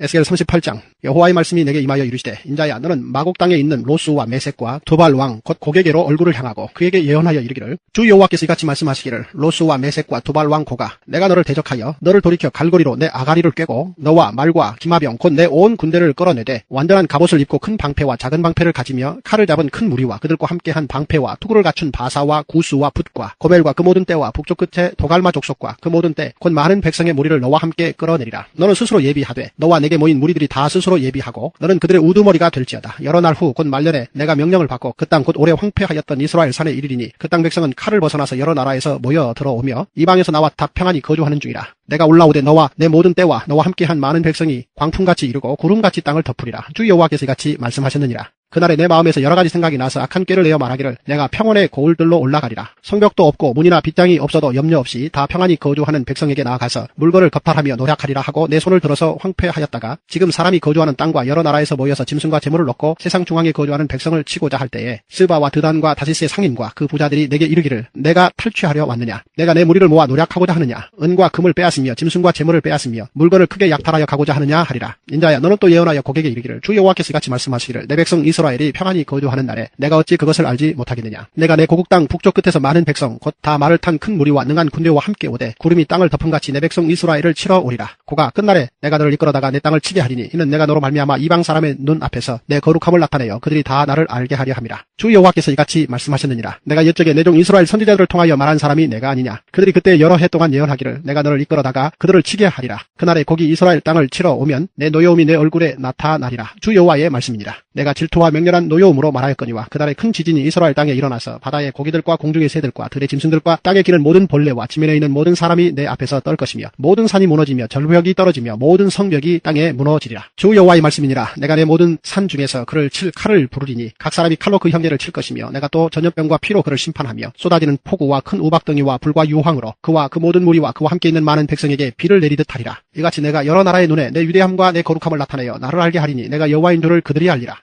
에스겔 38장 여호와의 말씀이 내게 임하여 이르시되 인자야 너는 마곡 땅에 있는 로스와 메섹과 두발 왕 곧 고게게로 얼굴을 향하고 그에게 예언하여 이르기를 주 여호와께서 이같이 말씀하시기를 로스와 메섹과 두발 왕 고가 내가 너를 대적하여 너를 돌이켜 갈고리로 내 아가리를 꿰고 너와 말과 기마병 곧 내 온 군대를 끌어내되 완전한 갑옷을 입고 큰 방패와 작은 방패를 가지며 칼을 잡은 큰 무리와 그들과 함께한 방패와 투구를 갖춘 바사와 구스와 붓과 고멜과 그 모든 떼와 북쪽 끝에 도갈마 족속과 그 모든 떼 곧 많은 백성의 무리를 너와 함께 끌어내리라. 너는 스스로 예비하되 너와 내게 모인 무리들이 다 스스로 예비하고 너는 그들의 우두머리가 될지어다. 여러 날 후 곧 말년에 내가 명령을 받고 그 땅 곧 오래 황폐하였던 이스라엘 산에 이르리니 그 땅 백성은 칼을 벗어나서 여러 나라에서 모여 들어오며 이방에서 나와 다 평안히 거주하는 중이라. 내가 올라오되 너와 내 모든 때와 너와 함께한 많은 백성이 광풍같이 이르고 구름같이 땅을 덮으리라. 주 여호와께서 이같이 말씀하셨느니라. 그날에 내 마음에서 여러 가지 생각이 나서 악한 꾀를 내어 말하기를 내가 평원의 고을들로 올라가리라. 성벽도 없고 문이나 빗장이 없어도 염려 없이 다 평안히 거주하는 백성에게 나아가서 물건을 겁탈하며 노략하리라 하고 내 손을 들어서 황폐하였다가 지금 사람이 거주하는 땅과 여러 나라에서 모여서 짐승과 재물을 넣고 세상 중앙에 거주하는 백성을 치고자 할 때에 스바와 드단과 다시스의 상인과 그 부자들이 내게 이르기를 내가 탈취하려 왔느냐. 내가 내 무리를 모아 노략하고자 하느냐. 은과 금을 빼앗으며 짐승과 재물을 빼앗으며 물건을 크게 약탈하여 가고자 하느냐 하리라. 인자야 너는 또 예언하여 고객에게 이르기를 주 여호와께서 이같이 말씀하시기를 내 백성 이스라엘이 평안히 거주하는 날에 내가 어찌 그것을 알지 못하겠느냐. 내가 내 고국 땅 북쪽 끝에서 많은 백성 곧 다 말을 탄 큰 무리와 능한 군대와 함께 오되 구름이 땅을 덮음같이 내 백성 이스라엘을 치러 오리라. 고가 끝날에 내가 너를 이끌어다가 내 땅을 치게 하리니 이는 내가 너로 말미암아 이방 사람의 눈 앞에서 내 거룩함을 나타내어 그들이 다 나를 알게 하려 함이라. 주 여호와께서 이같이 말씀하셨느니라. 내가 옛적에 내 종 이스라엘 선지자들을 통하여 말한 사람이 내가 아니냐. 그들이 그때 여러 해 동안 예언하기를 내가 너를 이끌어다가 그들을 치게 하리라. 그날에 거기 이스라엘 땅을 치러 오면 내 노여움이 내 얼굴에 나타나리라. 주 여호와의 말씀이니라. 내가 질투와 맹렬한 노여움으로 말하였거니와 그날에 큰 지진이 이스라엘 땅에 일어나서 바다의 고기들과 공중의 새들과 들의 짐승들과 땅에 기는 모든 벌레와 지면에 있는 모든 사람이 내 앞에서 떨 것이며 모든 산이 무너지며 절벽이 떨어지며 모든 성벽이 땅에 무너지리라. 주 여호와의 말씀이니라. 내가 내 모든 산 중에서 그를 칠 칼을 부르리니 각 사람이 칼로 그 형제를 칠 것이며 내가 또 전염병과 피로 그를 심판하며 쏟아지는 폭우와 큰 우박덩이와 불과 유황으로 그와 그 모든 무리와 그와 함께 있는 많은 백성에게 비를 내리듯 하리라. 이같이 내가 여러 나라의 눈에 내 위대함과 내 거룩함을 나타내어 나를 알게 하리니 내가 여호와인 줄을 그들이 알리라.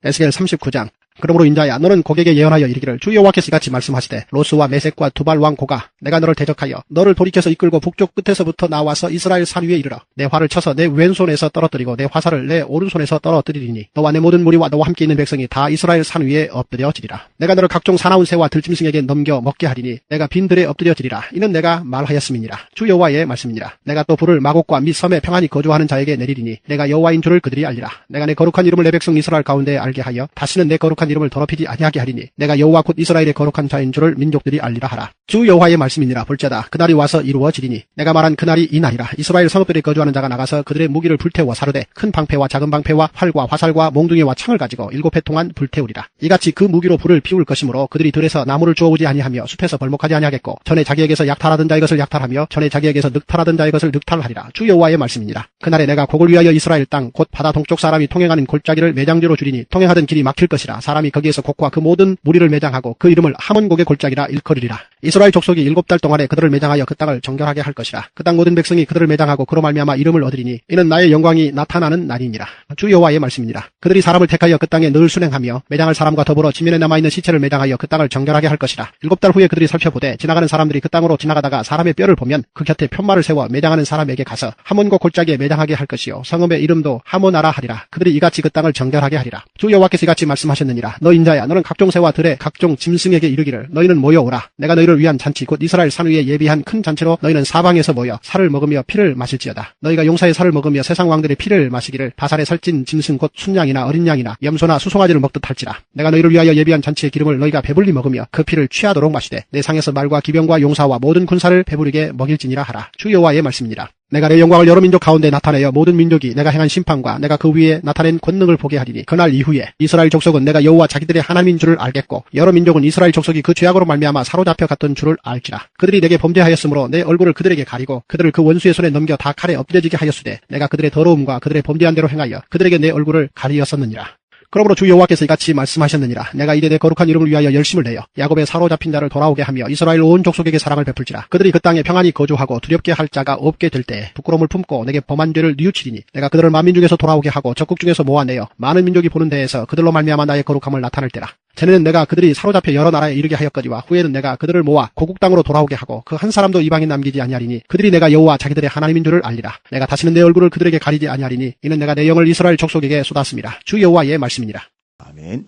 에스겔 39장 그러므로 인자야 너는 고객에게 예언하여 이르기를 주 여호와께서 이같이 말씀하시되 로스와 메섹과 두발 왕 고가 내가 너를 대적하여 너를 돌이켜서 이끌고 북쪽 끝에서부터 나와서 이스라엘 산 위에 이르러 내 활을 쳐서 내 왼손에서 떨어뜨리고 내 화살을 내 오른손에서 떨어뜨리리니 너와 내 모든 무리와 너와 함께 있는 백성이 다 이스라엘 산 위에 엎드려지리라. 내가 너를 각종 사나운 새와 들짐승에게 넘겨 먹게 하리니 내가 빈 들에 엎드려지리라. 이는 내가 말하였음이니라. 주 여호와의 말씀이니라. 내가 또 불을 마곡과 및 섬에 평안히 거주하는 자에게 내리리니 내가 여호와인 줄을 그들이 알리라. 내가 내 거룩한 이름을 내 백성 이스라엘 가운데 알게 하여 다시는 내 거룩한 이름을 더럽히지 아니하게 하리니 내가 여호와 곧 이스라엘의 거룩한 자인 줄을 민족들이 알리라 하라. 주 여호와의 말씀이니라. 볼지어다 그날이 와서 이루어지리니 내가 말한 그날이 이 날이라. 이스라엘 성읍들에 거주하는 자가 나가서 그들의 무기를 불태워 사르되 큰 방패와 작은 방패와 활과 화살과 몽둥이와 창을 가지고 7해 동안 불태우리라. 이같이 그 무기로 불을 피울 것이므로 그들이 들에서 나무를 주워오지 아니하며 숲에서 벌목하지 아니하겠고 전에 자기에게서 약탈하던 자의 것을 약탈하며 전에 자기에게서 늑탈하던 자의 것을 늑탈하리라. 주 여호와의 말씀이니라. 그날에 내가 곡을 위하여 이스라엘 땅 곧 바다 동쪽 사람이 통행하는 골짜기를 매장지로 주리니 통행하던 길이 막힐 것이라. 사람이 거기에서 곡과 그 모든 무리를 매장하고 그 이름을 하몬곡의 골짜기라 일컬으리라. 이스라엘 족속이 7달 동안에 그들을 매장하여 그 땅을 정결하게 할 것이라. 그 땅 모든 백성이 그들을 매장하고 그로 말미암아 이름을 얻으리니 이는 나의 영광이 나타나는 날이니라. 주 여호와의 말씀이니라. 그들이 사람을 택하여 그 땅에 늘 순행하며 매장할 사람과 더불어 지면에 남아있는 시체를 매장하여 그 땅을 정결하게 할 것이라. 7달 후에 그들이 살펴보되 지나가는 사람들이 그 땅으로 지나가다가 사람의 뼈를 보면 그 곁에 편말을 세워 매장하는 사람에게 가서 하몬곡 골짜기에 매장하게 할 것이요 성읍의 이름도 하모나라 하리라. 그들이 이같이 그 땅을 정결하게 하리라. 주 여호와께서 이같이 말씀하셨느니라. 너 인자야 너는 각종 새와 들의 각종 짐승에게 이르기를 너희는 모여오라. 내가 너희를 위한 잔치 곧 이스라엘 산 위에 예비한 큰 잔치로 너희는 사방에서 모여 살을 먹으며 피를 마실지어다. 너희가 용사의 살을 먹으며 세상 왕들의 피를 마시기를 바산에 살찐 짐승 곧 순양이나 어린 양이나 염소나 수송아지를 먹듯 할지라. 내가 너희를 위하여 예비한 잔치의 기름을 너희가 배불리 먹으며 그 피를 취하도록 마시되 내 상에서 말과 기병과 용사와 모든 군사를 배부르게 먹일지니라 하라. 주 여호와의 말씀이니라. 내가 내 영광을 여러 민족 가운데 나타내어 모든 민족이 내가 행한 심판과 내가 그 위에 나타낸 권능을 보게 하리니 그날 이후에 이스라엘 족속은 내가 여호와 자기들의 하나님인 줄을 알겠고 여러 민족은 이스라엘 족속이 그 죄악으로 말미암아 사로잡혀 갔던 줄을 알지라. 그들이 내게 범죄하였으므로 내 얼굴을 그들에게 가리고 그들을 그 원수의 손에 넘겨 다 칼에 엎드려지게 하였으되 내가 그들의 더러움과 그들의 범죄한 대로 행하여 그들에게 내 얼굴을 가리었었느니라. 그러므로 주 여호와께서 이같이 말씀하셨느니라. 내가 이제 내 거룩한 이름을 위하여 열심을 내어 야곱의 사로잡힌 자를 돌아오게 하며 이스라엘 온 족속에게 사랑을 베풀지라. 그들이 그 땅에 평안히 거주하고 두렵게 할 자가 없게 될 때에 부끄러움을 품고 내게 범한 죄를 뉘우치리니 내가 그들을 만민 중에서 돌아오게 하고 적국 중에서 모아내어 많은 민족이 보는 데에서 그들로 말미암아 나의 거룩함을 나타낼 때라. 전에는 내가 그들이 사로잡혀 여러 나라에 이르게 하였거니와 후에는 내가 그들을 모아 고국 땅으로 돌아오게 하고 그 한 사람도 이방에 남기지 아니하리니 그들이 내가 여호와 자기들의 하나님인 줄을 알리라. 내가 다시는 내 얼굴을 그들에게 가리지 아니하리니 이는 내가 내 영을 이스라엘 족속에게 쏟았습니다. 주 여호와의 말씀이니라. 아멘.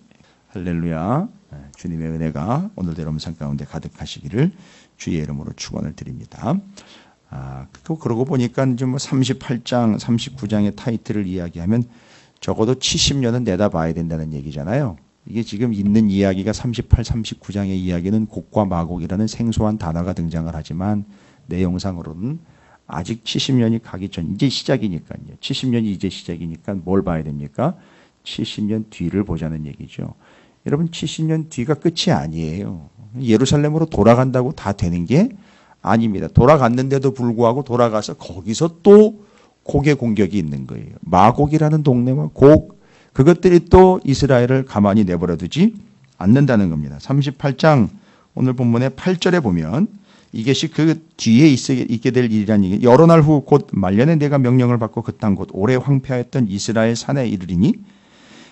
할렐루야. 주님의 은혜가 오늘도 여러분 삶 가운데 가득하시기를 주의 이름으로 축원을 드립니다. 또 그러고 보니까 이제 뭐 38장, 39장의 타이틀을 이야기하면 적어도 70년은 내다봐야 된다는 얘기잖아요. 이게 지금 있는 이야기가 38, 39장의 이야기는 곡과 마곡이라는 생소한 단어가 등장을 하지만 내용상으로는 아직 70년이 가기 전, 이제 시작이니까요. 70년이 이제 시작이니까 뭘 봐야 됩니까? 70년 뒤를 보자는 얘기죠. 여러분 70년 뒤가 끝이 아니에요. 예루살렘으로 돌아간다고 다 되는 게 아닙니다. 돌아갔는데도 불구하고 돌아가서 거기서 또 곡의 공격이 있는 거예요. 마곡이라는 동네와 곡, 그것들이 또 이스라엘을 가만히 내버려 두지 않는다는 겁니다. 38장 오늘 본문의 8절에 보면 이것이 그 뒤에 있게 될 일이라는 얘기. 여러 날 후 곧 말년에 내가 명령을 받고 그 땅 곧 오래 황폐하였던 이스라엘 산에 이르리니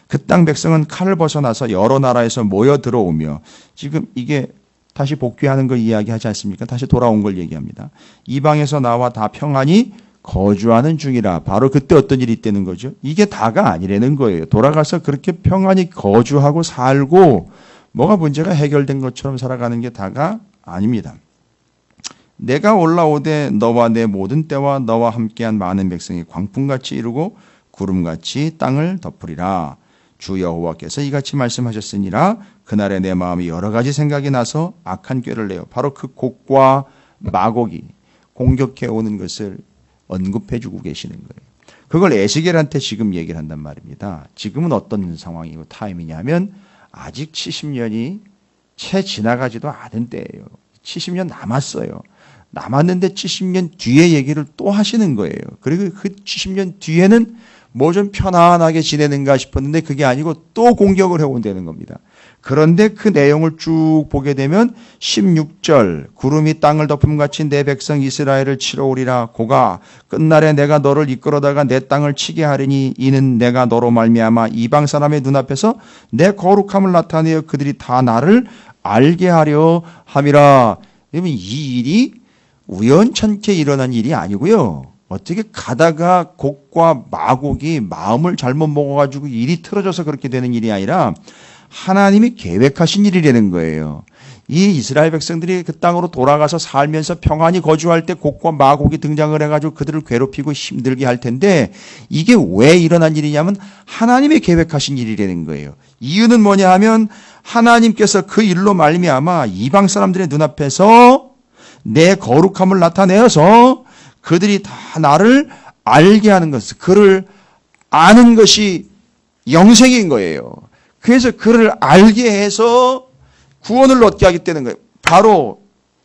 그 땅 백성은 칼을 벗어나서 여러 나라에서 모여 들어오며 지금 이게 다시 복귀하는 걸 이야기하지 않습니까? 다시 돌아온 걸 얘기합니다. 이방에서 나와 다 평안히 거주하는 중이라. 바로 그때 어떤 일이 있다는 거죠? 이게 다가 아니라는 거예요. 돌아가서 그렇게 평안히 거주하고 살고 뭐가 문제가 해결된 것처럼 살아가는 게 다가 아닙니다. 내가 올라오되 너와 내 모든 때와 너와 함께한 많은 백성이 광풍같이 이루고 구름같이 땅을 덮으리라. 주 여호와께서 이같이 말씀하셨으니라. 그날에 내 마음이 여러 가지 생각이 나서 악한 꾀를 내어 바로 그 곡과 마곡이 공격해 오는 것을 언급해주고 계시는 거예요. 그걸 에스겔한테 지금 얘기를 한단 말입니다. 지금은 어떤 상황이고 타임이냐면 아직 70년이 채 지나가지도 않은 때예요. 70년 남았어요. 남았는데 70년 뒤에 얘기를 또 하시는 거예요. 그리고 그 70년 뒤에는 뭐 좀 편안하게 지내는가 싶었는데 그게 아니고 또 공격을 해온다는 겁니다. 그런데 그 내용을 쭉 보게 되면 16절 구름이 땅을 덮음같이 내 백성 이스라엘을 치러 오리라. 고가 끝날에 내가 너를 이끌어다가 내 땅을 치게 하리니 이는 내가 너로 말미암아 이방 사람의 눈앞에서 내 거룩함을 나타내어 그들이 다 나를 알게 하려 함이라. 여러분 이 일이 우연찮게 일어난 일이 아니고요. 어떻게 가다가 곡과 마곡이 마음을 잘못 먹어가지고 일이 틀어져서 그렇게 되는 일이 아니라 하나님이 계획하신 일이라는 거예요. 이 이스라엘 백성들이 그 땅으로 돌아가서 살면서 평안히 거주할 때 곡과 마곡이 등장을 해가지고 그들을 괴롭히고 힘들게 할 텐데 이게 왜 일어난 일이냐면 하나님이 계획하신 일이라는 거예요. 이유는 뭐냐 하면 하나님께서 그 일로 말미암아 이방 사람들의 눈앞에서 내 거룩함을 나타내어서 그들이 다 나를 알게 하는 것, 그를 아는 것이 영생인 거예요. 그래서 그를 알게 해서 구원을 얻게 하겠다는 거예요. 바로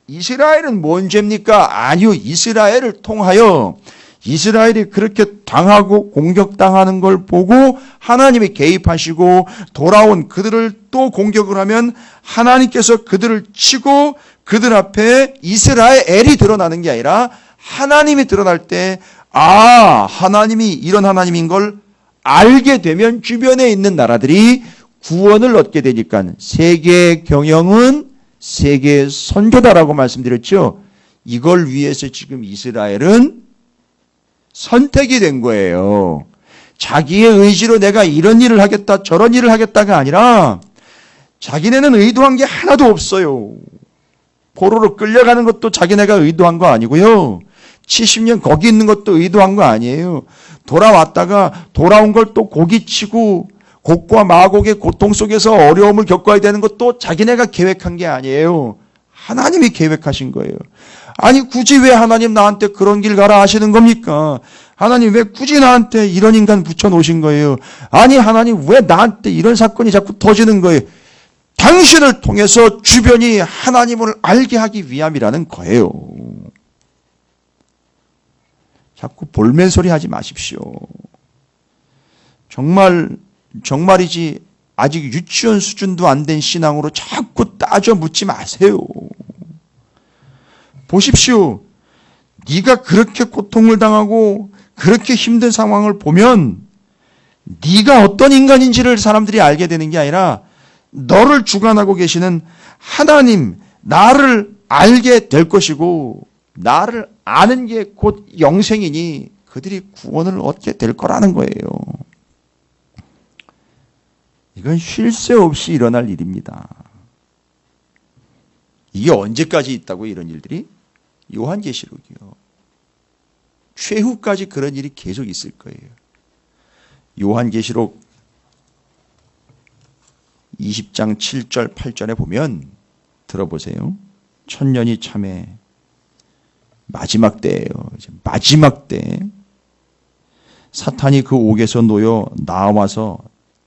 이스라엘은 뭔 죄입니까? 아니요. 이스라엘을 통하여 이스라엘이 그렇게 당하고 공격당하는 걸 보고 하나님이 개입하시고 돌아온 그들을 또 공격을 하면 하나님께서 그들을 치고 그들 앞에 이스라엘이 드러나는 게 아니라 하나님이 드러날 때 하나님이 이런 하나님인 걸 알게 되면 주변에 있는 나라들이 구원을 얻게 되니까 세계 경영은 세계 선교다라고 말씀드렸죠. 이걸 위해서 지금 이스라엘은 선택이 된 거예요. 자기의 의지로 내가 이런 일을 하겠다 저런 일을 하겠다가 아니라 자기네는 의도한 게 하나도 없어요. 포로로 끌려가는 것도 자기네가 의도한 거 아니고요. 70년 거기 있는 것도 의도한 거 아니에요. 돌아왔다가 돌아온 걸 또 고기치고 곡과 마곡의 고통 속에서 어려움을 겪어야 되는 것도 자기네가 계획한 게 아니에요. 하나님이 계획하신 거예요. 아니 굳이 왜 하나님 나한테 그런 길 가라 하시는 겁니까? 하나님 왜 굳이 나한테 이런 인간 붙여놓으신 거예요? 아니 하나님 왜 나한테 이런 사건이 자꾸 터지는 거예요? 당신을 통해서 주변이 하나님을 알게 하기 위함이라는 거예요. 자꾸 볼멘소리 하지 마십시오. 정말이지 아직 유치원 수준도 안 된 신앙으로 자꾸 따져 묻지 마세요. 보십시오. 네가 그렇게 고통을 당하고 그렇게 힘든 상황을 보면 네가 어떤 인간인지를 사람들이 알게 되는 게 아니라 너를 주관하고 계시는 하나님, 나를 알게 될 것이고 나를 아는 게 곧 영생이니 그들이 구원을 얻게 될 거라는 거예요. 이건 쉴 새 없이 일어날 일입니다. 이게 언제까지 있다고 이런 일들이? 요한계시록이요. 최후까지 그런 일이 계속 있을 거예요. 요한계시록 20장 7절 8절에 보면 들어보세요. 천년이 참에 마지막 때예요. 마지막 때 사탄이 그 옥에서 놓여 나와서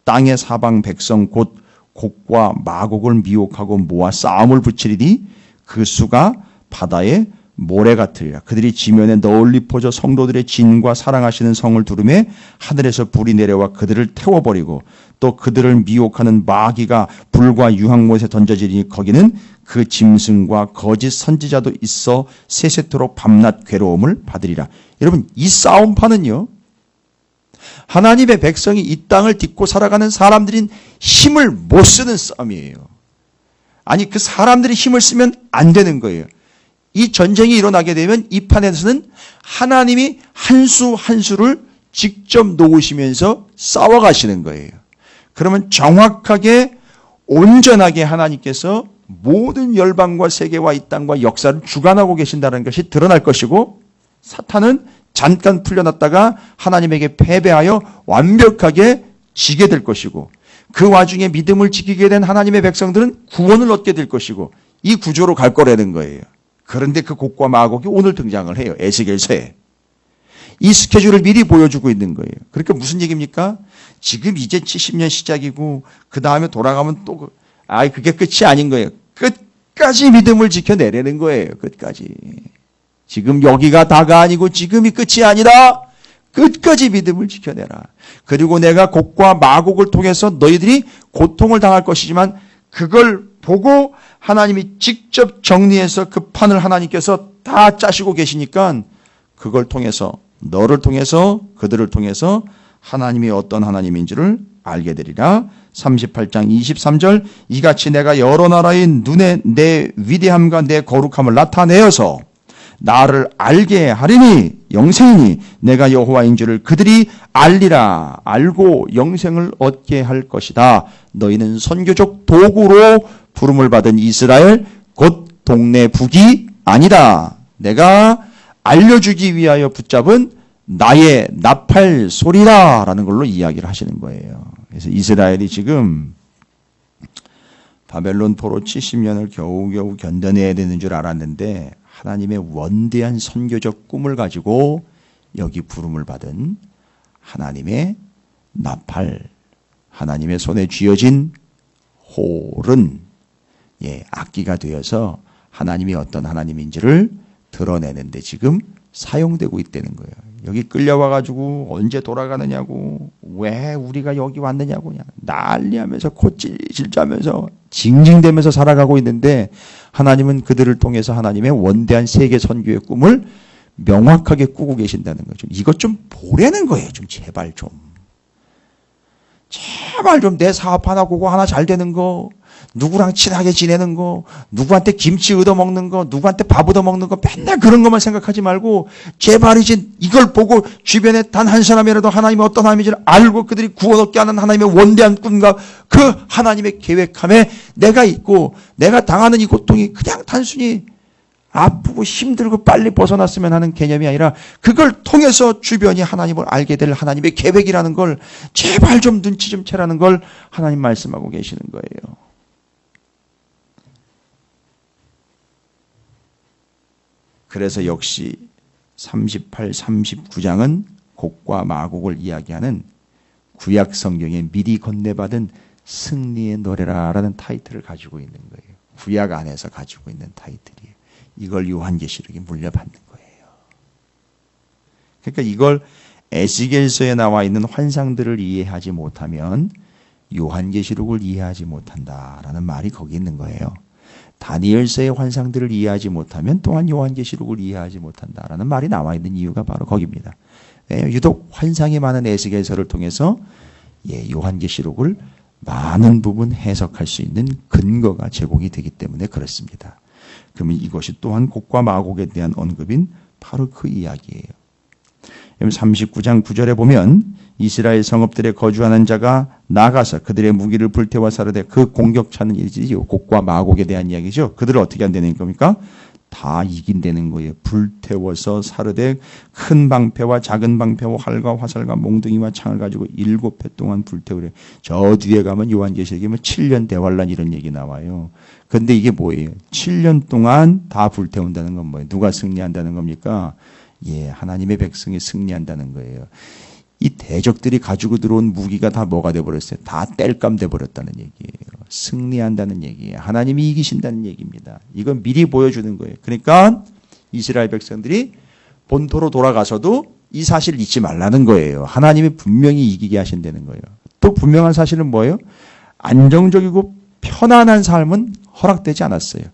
땅의 사방 백성 곧 곡과 마곡을 미혹하고 모아 싸움을 붙이리니 그 수가 바다의 모래 같으리라. 그들이 지면에 널리 퍼져 성도들의 진과 사랑하시는 성을 두르매 하늘에서 불이 내려와 그들을 태워버리고 또 그들을 미혹하는 마귀가 불과 유황못에 던져지리니 거기는 그 짐승과 거짓 선지자도 있어 세세토록 밤낮 괴로움을 받으리라. 여러분, 이 싸움판은요, 하나님의 백성이 이 땅을 딛고 살아가는 사람들인 힘을 못 쓰는 싸움이에요. 아니, 그 사람들이 힘을 쓰면 안 되는 거예요. 이 전쟁이 일어나게 되면 이 판에서는 하나님이 한 수 한 수를 직접 놓으시면서 싸워가시는 거예요. 그러면 정확하게 온전하게 하나님께서 모든 열방과 세계와 이 땅과 역사를 주관하고 계신다는 것이 드러날 것이고, 사탄은 잠깐 풀려났다가 하나님에게 패배하여 완벽하게 지게 될 것이고, 그 와중에 믿음을 지키게 된 하나님의 백성들은 구원을 얻게 될 것이고, 이 구조로 갈 거라는 거예요. 그런데 그 곡과 마곡이 오늘 등장을 해요. 에스겔서에. 이 스케줄을 미리 보여주고 있는 거예요. 그러니까 무슨 얘기입니까? 지금 이제 70년 시작이고 그 다음에 돌아가면 또 그게 끝이 아닌 거예요. 끝까지 믿음을 지켜내려는 거예요. 끝까지. 지금 여기가 다가 아니고 지금이 끝이 아니라 끝까지 믿음을 지켜내라. 그리고 내가 곡과 마곡을 통해서 너희들이 고통을 당할 것이지만 그걸 보고 하나님이 직접 정리해서 그 판을 하나님께서 다 짜시고 계시니까 그걸 통해서, 너를 통해서, 그들을 통해서 하나님이 어떤 하나님인지를 알게 되리라. 38장 23절, 이같이 내가 여러 나라의 눈에 내 위대함과 내 거룩함을 나타내어서 나를 알게 하리니 영생이니 내가 여호와인 줄을 그들이 알리라. 알고 영생을 얻게 할 것이다. 너희는 선교적 도구로 부름을 받은 이스라엘 곧 동네 북이 아니다. 내가 알려주기 위하여 붙잡은 나의 나팔 소리라 라는 걸로 이야기를 하시는 거예요. 그래서 이스라엘이 지금 바벨론 포로 70년을 겨우겨우 견뎌내야 되는 줄 알았는데 하나님의 원대한 선교적 꿈을 가지고 여기 부름을 받은 하나님의 나팔, 하나님의 손에 쥐어진 홀은 악기가 되어서 하나님이 어떤 하나님인지를 드러내는데 지금 사용되고 있다는 거예요. 여기 끌려와가지고 언제 돌아가느냐고, 왜 우리가 여기 왔느냐고 그냥 난리하면서 콧질질짜면서 징징대면서 살아가고 있는데 하나님은 그들을 통해서 하나님의 원대한 세계 선교의 꿈을 명확하게 꾸고 계신다는 거죠. 이것 좀 보라는 거예요. 좀 제발 좀 내 사업 하나 그거 하나 잘 되는 거, 누구랑 친하게 지내는 거, 누구한테 김치 얻어먹는 거, 누구한테 밥 얻어먹는 거, 맨날 그런 것만 생각하지 말고 제발 이제 이걸 보고 주변에 단 한 사람이라도 하나님이 어떤 하나님인지를 알고 그들이 구원 얻게 하는 하나님의 원대한 꿈과 그 하나님의 계획함에 내가 있고 내가 당하는 이 고통이 그냥 단순히 아프고 힘들고 빨리 벗어났으면 하는 개념이 아니라 그걸 통해서 주변이 하나님을 알게 될 하나님의 계획이라는 걸 제발 좀 눈치 좀 채라는 걸 하나님 말씀하고 계시는 거예요. 그래서 역시 38, 39장은 곡과 마곡을 이야기하는 구약 성경에 미리 건네받은 승리의 노래라라는 타이틀을 가지고 있는 거예요. 구약 안에서 가지고 있는 타이틀이에요. 이걸 요한계시록이 물려받는 거예요. 그러니까 이걸 에스겔서에 나와 있는 환상들을 이해하지 못하면 요한계시록을 이해하지 못한다라는 말이 거기 있는 거예요. 다니엘서의 환상들을 이해하지 못하면 또한 요한계시록을 이해하지 못한다라는 말이 나와 있는 이유가 바로 거기입니다. 유독 환상이 많은 에스겔서를 통해서 요한계시록을 많은 부분 해석할 수 있는 근거가 제공이 되기 때문에 그렇습니다. 그러면 이것이 또한 곡과 마곡에 대한 언급인 바로 그 이야기예요. 39장 9절에 보면 이스라엘 성읍들에 거주하는 자가 나가서 그들의 무기를 불태워 사르되 그 공격하는 일이지요. 곡과 마곡에 대한 이야기죠. 그들을 어떻게 한다는 겁니까? 다 이긴다는 거예요. 불태워서 사르되 큰 방패와 작은 방패와 활과 화살과 몽둥이와 창을 가지고 7회 동안 불태우래. 저 뒤에 가면 요한계시록에 7년 대환란 이런 얘기 나와요. 그런데 이게 뭐예요? 7년 동안 다 불태운다는 건 뭐예요? 누가 승리한다는 겁니까? 예, 하나님의 백성이 승리한다는 거예요. 이 대적들이 가지고 들어온 무기가 다 뭐가 돼버렸어요? 다 땔감 돼버렸다는 얘기예요. 승리한다는 얘기예요. 하나님이 이기신다는 얘기입니다. 이건 미리 보여주는 거예요. 그러니까 이스라엘 백성들이 본토로 돌아가서도 이 사실을 잊지 말라는 거예요. 하나님이 분명히 이기게 하신다는 거예요. 또 분명한 사실은 뭐예요? 안정적이고 편안한 삶은 허락되지 않았어요.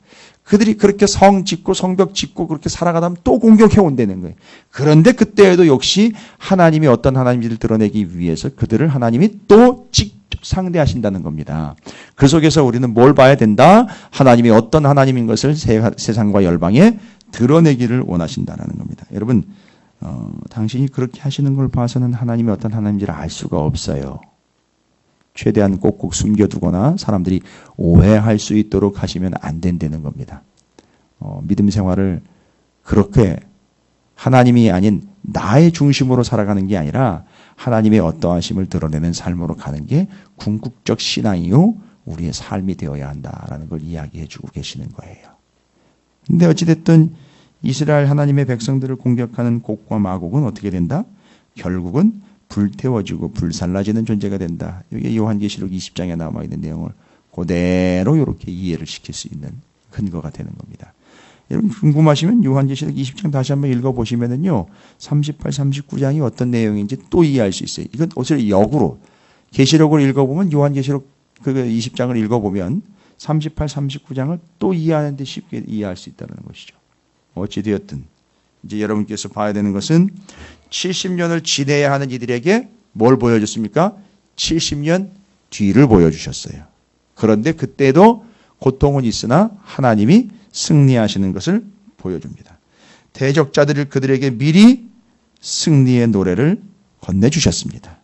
그들이 그렇게 성 짓고 성벽 짓고 그렇게 살아가다 보면 또 공격해 온다는 거예요. 그런데 그때에도 역시 하나님이 어떤 하나님인지를 드러내기 위해서 그들을 하나님이 또 직접 상대하신다는 겁니다. 그 속에서 우리는 뭘 봐야 된다? 하나님이 어떤 하나님인 것을 세상과 열방에 드러내기를 원하신다는 겁니다. 여러분, 당신이 그렇게 하시는 걸 봐서는 하나님이 어떤 하나님인지를 알 수가 없어요. 최대한 꼭꼭 숨겨두거나 사람들이 오해할 수 있도록 하시면 안 된다는 겁니다. 믿음 생활을 그렇게 하나님이 아닌 나의 중심으로 살아가는 게 아니라 하나님의 어떠하심을 드러내는 삶으로 가는 게 궁극적 신앙이요 우리의 삶이 되어야 한다라는 걸 이야기해 주고 계시는 거예요. 근데 어찌됐든 이스라엘 하나님의 백성들을 공격하는 곡과 마곡은 어떻게 된다? 결국은 불태워지고 불살라지는 존재가 된다. 이게 요한계시록 20장에 남아있는 내용을 그대로 이렇게 이해를 시킬 수 있는 근거가 되는 겁니다. 여러분 궁금하시면 요한계시록 20장 다시 한번 읽어보시면은요. 38, 39장이 어떤 내용인지 또 이해할 수 있어요. 이건 어차피 역으로 계시록을 읽어보면 요한계시록 그 20장을 읽어보면 38, 39장을 또 이해하는데 쉽게 이해할 수 있다는 것이죠. 어찌되었든 이제 여러분께서 봐야 되는 것은 70년을 지내야 하는 이들에게 뭘 보여줬습니까? 70년 뒤를 보여주셨어요. 그런데 그때도 고통은 있으나 하나님이 승리하시는 것을 보여줍니다. 대적자들을 그들에게 미리 승리의 노래를 건네주셨습니다.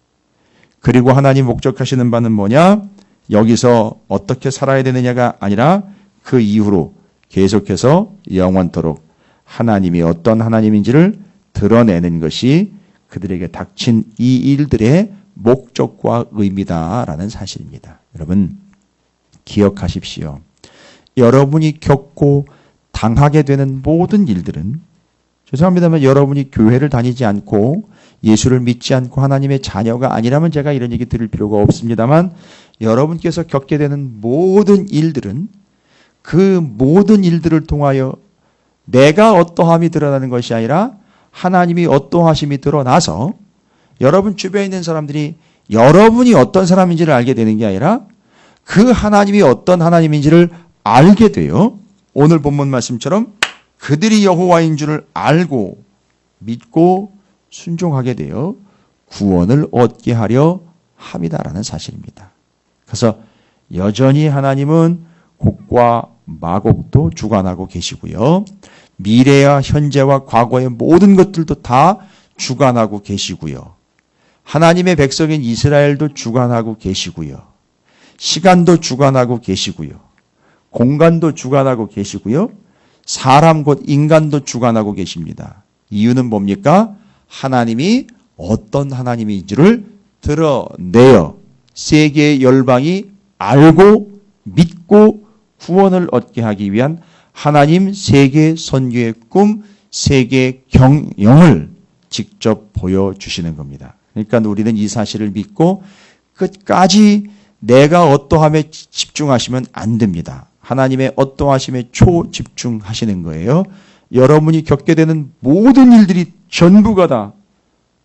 그리고 하나님 목적하시는 바는 뭐냐? 여기서 어떻게 살아야 되느냐가 아니라 그 이후로 계속해서 영원토록 하나님이 어떤 하나님인지를 드러내는 것이 그들에게 닥친 이 일들의 목적과 의미다라는 사실입니다. 여러분 기억하십시오. 여러분이 겪고 당하게 되는 모든 일들은 죄송합니다만 여러분이 교회를 다니지 않고 예수를 믿지 않고 하나님의 자녀가 아니라면 제가 이런 얘기 드릴 필요가 없습니다만 여러분께서 겪게 되는 모든 일들은 그 모든 일들을 통하여 내가 어떠함이 드러나는 것이 아니라 하나님이 어떠하심이 드러나서 여러분 주변에 있는 사람들이 여러분이 어떤 사람인지를 알게 되는 게 아니라 그 하나님이 어떤 하나님인지를 알게 돼요. 오늘 본문 말씀처럼 그들이 여호와인 줄을 알고 믿고 순종하게 되어 구원을 얻게 하려 함이다라는 사실입니다. 그래서 여전히 하나님은 곡과 마곡도 주관하고 계시고요. 미래와 현재와 과거의 모든 것들도 다 주관하고 계시고요. 하나님의 백성인 이스라엘도 주관하고 계시고요. 시간도 주관하고 계시고요. 공간도 주관하고 계시고요. 사람 곧 인간도 주관하고 계십니다. 이유는 뭡니까? 하나님이 어떤 하나님인지를 드러내어 세계의 열방이 알고 믿고 구원을 얻게 하기 위한 하나님 세계 선교의 꿈, 세계 경영을 직접 보여주시는 겁니다. 그러니까 우리는 이 사실을 믿고 끝까지 내가 어떠함에 집중하시면 안 됩니다. 하나님의 어떠하심에 초집중하시는 거예요. 여러분이 겪게 되는 모든 일들이 전부가 다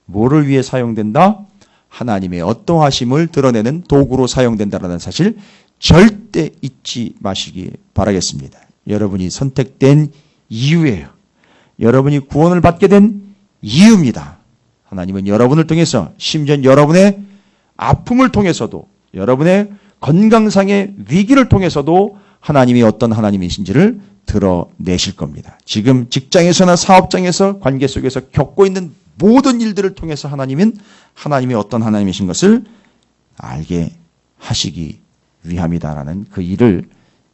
뭐를 위해 사용된다? 하나님의 어떠하심을 드러내는 도구로 사용된다는 사실 절대 잊지 마시기 바라겠습니다. 여러분이 선택된 이유예요. 여러분이 구원을 받게 된 이유입니다. 하나님은 여러분을 통해서 심지어 여러분의 아픔을 통해서도 여러분의 건강상의 위기를 통해서도 하나님이 어떤 하나님이신지를 드러내실 겁니다. 지금 직장에서나 사업장에서 관계 속에서 겪고 있는 모든 일들을 통해서 하나님이 어떤 하나님이신 것을 알게 하시기 위함이다라는 그 일을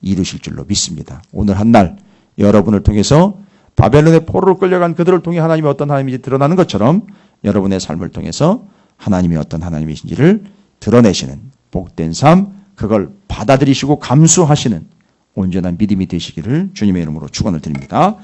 이루실 줄로 믿습니다. 오늘 한 날 여러분을 통해서 바벨론의 포로로 끌려간 그들을 통해 하나님이 어떤 하나님인지 드러나는 것처럼 여러분의 삶을 통해서 하나님이 어떤 하나님이신지를 드러내시는 복된 삶, 그걸 받아들이시고 감수하시는 온전한 믿음이 되시기를 주님의 이름으로 축원을 드립니다.